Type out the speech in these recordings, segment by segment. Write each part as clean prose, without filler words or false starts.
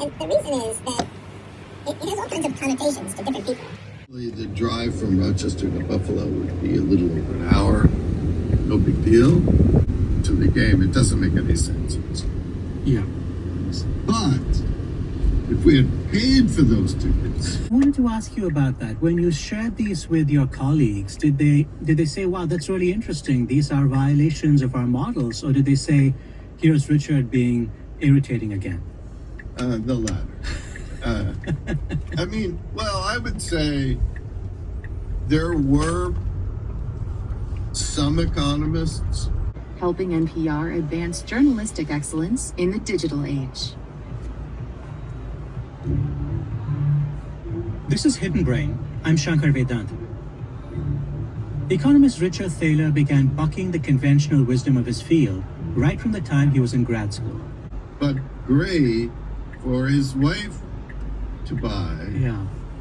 And the reason is that it has all kinds of connotations to different people. The drive from Rochester to Buffalo would be a little over an hour. No big deal. To the game, it doesn't make any sense. Yeah. But if we had paid for those tickets, I wanted to ask you about that. When you shared these with your colleagues, did they say, wow, that's really interesting, these are violations of our models? Or did they say, here's Richard being irritating again? the latter. I would say there were some economists. Helping NPR advance journalistic excellence in the digital age. This is Hidden Brain. I'm Shankar Vedantam. Economist Richard Thaler began bucking the conventional wisdom of his field right from the time he was in grad school. But Gray, for his wife to buy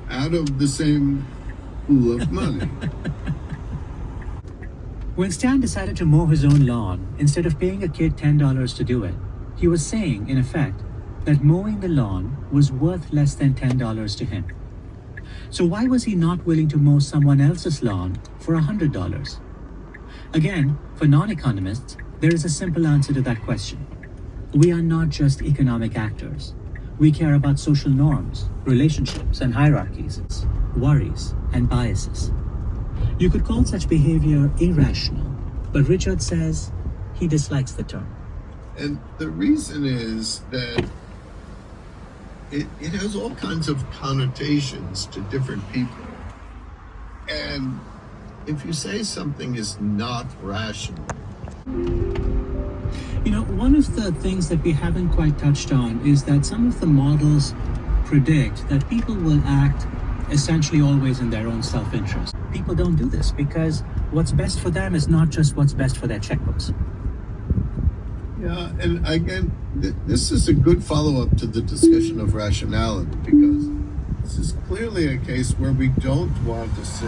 out of the same pool of money. When Stan decided to mow his own lawn, instead of paying a kid $10 to do it, he was saying, in effect, that mowing the lawn was worth less than $10 to him. So why was he not willing to mow someone else's lawn for $100? Again, for non-economists, there is a simple answer to that question. We are not just economic actors. We care about social norms, relationships and hierarchies, worries and biases. You could call such behavior irrational, but Richard says he dislikes the term. And the reason is that it has all kinds of connotations to different people. And if you say something is not rational. You know, one of the things that we haven't quite touched on is that some of the models predict that people will act essentially always in their own self-interest. People don't do this because what's best for them is not just what's best for their checkbooks. Yeah, and again, this is a good follow-up to the discussion of rationality, because this is clearly a case where we don't want to say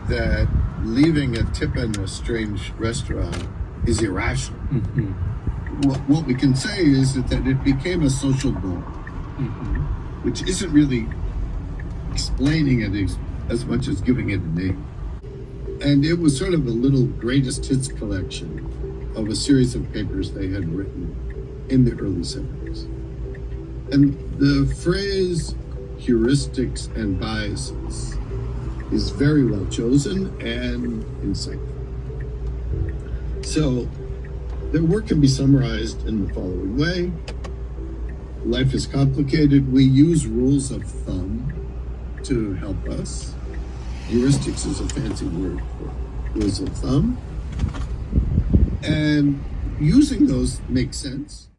that leaving a tip in a strange restaurant is irrational. Mm-hmm. What we can say is that it became a social norm, which isn't really explaining it as much as giving it a name. And it was sort of a little greatest hits collection of a series of papers they had written in the early 70s. And the phrase heuristics and biases is very well chosen and insightful. So their work can be summarized in the following way. Life is complicated. We use rules of thumb to help us. Heuristics is a fancy word for rules of thumb. And using those makes sense.